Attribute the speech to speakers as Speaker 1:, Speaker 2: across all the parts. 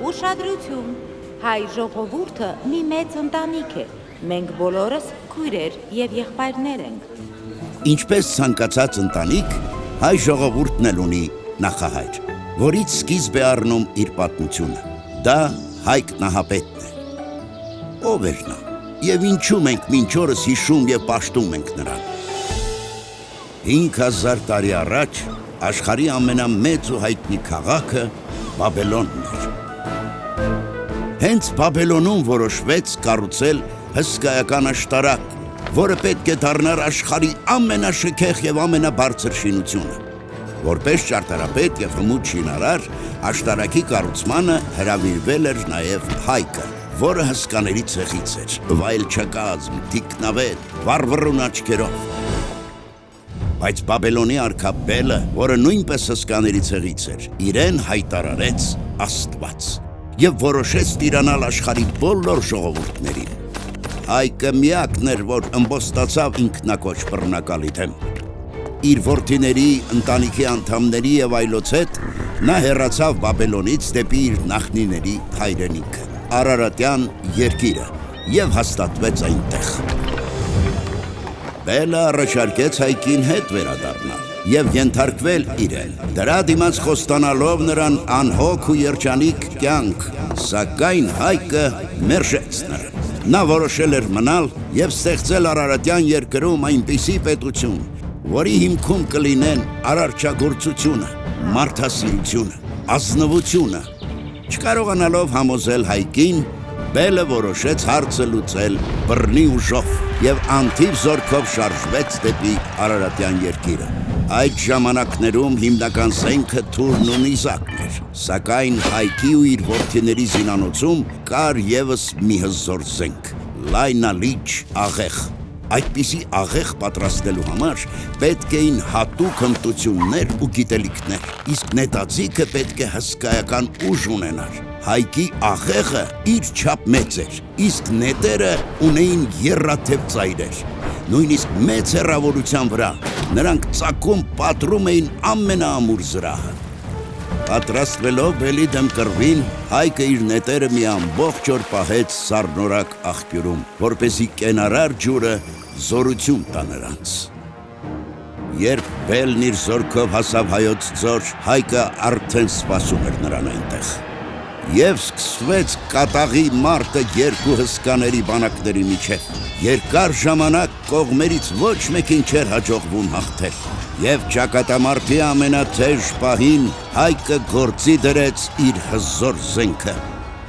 Speaker 1: Ուշադրություն, հայ ժողովուրդը մի մեծ ընտանիք է, մենք բոլորս քույրեր և եղբայրներ ենք։
Speaker 2: Ինչպես ցանկացած ընտանիք, հայ ժողովուրդն էլ ունի նախահայր, որից սկիզբ է առնում իր պատմությունը։ Դա Հայկ Նահապետն է։ Ով էր նա, և ինչու մենք մինչ օրս հիշում և պաշտում ենք նրան։ 5000 տարի առաջ աշխարհի ամենամեծ ու հայտնի քաղաքը Բաբելոնն էր։ Հենց Բաբելոնում որոշվեց կառուցել հսկայական աշտարակ, որը պետք է դառնար աշխարհի ամենաշքեղ և ամենաբարձր շինությունը։ Որպես ճարտարապետ և հմուտ շինարար, աշտարակի կառուցմանը հրավիրվել էր նաև Հայկը, որը հսկաների ցեղից էր, վայելչակազմ, թիկնավետ, վառվռուն աչքերով։ Բայց Բաբելոնի արքա Բելը, որը նույնպես հսկաների ցեղից էր, իրեն հայտարարեց Աստված և որոշեց տիրանալ աշխարհի բոլոր ժողովուրդներին։ Հայկը միակն էր, որ ըմբոստացավ ինքնակոչ բռնակալի դեմ։ Իր որդիների, ընտանիքի անդամների և այլոց հետ նա հեռացավ Բաբելոնից դեպի իր նախնիների հայրենիքը, Արարատյան երկիրը, և հաստատվեց այնտեղ։ Բելը առաջարկեց Հայկին հետ վերադառնալ և ենթարկվել իրեն, դրա դիմաց խոստանալով նրան անհոգ ու երջանիկ կյանք, սակայն Հայկը մերժեց նրան։ Նա որոշել էր մնալ և ստեղծել Արարատյան երկրում այնպիսի պետություն, որի հիմքում կլինեն արարչագործությունը, մարդասիրությունը, ազնվությունը։ Չկարողանալով համոզել Հայկին, Բելը որոշեց հարցը լուծել բռնի ուժով և անթիվ զորքով շարժվեց դեպի Արարատյան երկիրը։ Այդ ժամանակներում հիմնական զենքը թուրն ու նիզակն էր, սակայն Հայկի ու իր որդիների զինանոցում կար ևս մի հզոր զենք՝ լայնալիճ աղեղ։ Այդպիսի աղեղ պատրաստելու համար պետք էին հատուկ հմտություններ ու գիտելիքներ, իսկ նետաձիգը պետք է հսկայական ուժ ունենար։ Հայկի աղեղը իր չափ մեծ էր, իսկ նետերը ունեին եռաթև ծայրեր։ Նույնիսկ մեծ հեռավորության վրա նրանք ծակում պատռում էին ամենաամուր զրահը։ Պատրաստվելով Բելի դեմ կռվին, Հայկը իր նետերը մի ամբողջ օր պահեց սառնորակ աղբյուրում, որպեսզի կենարար ջուրը զորություն տա նրանց։ Երբ Բելն իր զորքով հասավ հայոց ձոր, Հայկը արդեն սպասում էր նրան այնտեղ։ Եվ սկսվեց կատաղի մարտը երկու հսկաների բանակների միջև։ Երկար ժամանակ կողմերից ոչ մեկին չէր հաջողվում հաղթել։ Եվ ճակատամարտի ամենաթեժ պահին Հայկը գործի դրեց իր հզոր զենքը։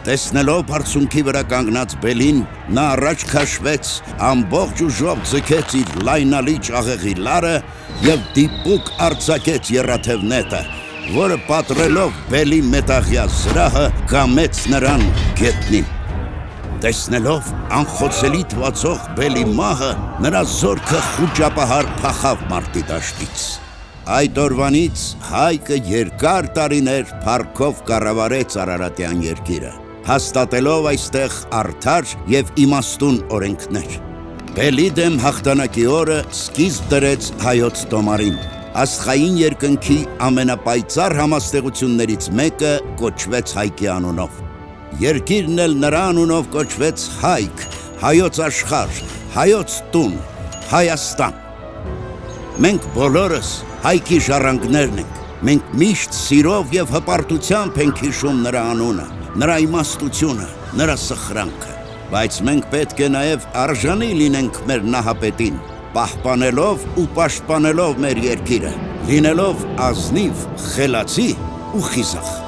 Speaker 2: Տեսնելով բարձունքի վրա կանգնած Բելին, նա առաջ քաշվեց, ամբողջ ուժով ձգեց իր լայնալիճ աղեղի լարը և դիպուկ արձակեց եռաթև նետը, որը պատռելով Բելի մետաղյա զրահը կամեց նրան գետնին։ Տեսնելով անխոցելի թվացող Բելի մահը, նրա զորքը խուճապահար փախավ մարտի դաշտից։ Այդ օրվանից Հայկը երկար տարիներ փառքով կառավարեց Արարատյան երկիրը, հաստատելով այստեղ արդար և իմաստուն օրենքներ։ Բելի դեմ հաղթանակի օրը սկիզբ դրեց հայոց տոմարին։ Աստղային երկնքի ամենապայծառ համաստեղություններից մեկը կոչվեց Հայկի անունով։ Երկիրն էլ նրա անունով կոչվեց Հայք, հայոց աշխարհ, հայոց տուն, Հայաստան։ Մենք բոլորս Հայկի ժառանգներն ենք։ Մենք միշտ սիրով և հպարտությամբ ենք հիշում նրա անունը, նրա իմաստությունը, նրա սխրանքը։ Բայց մենք պետք է նաև արժանի լինենք մեր նահապետին, պահպանելով ու պաշտպանելով մեր երկիրը, լինելով ազնիվ, խելացի ու խիզախ։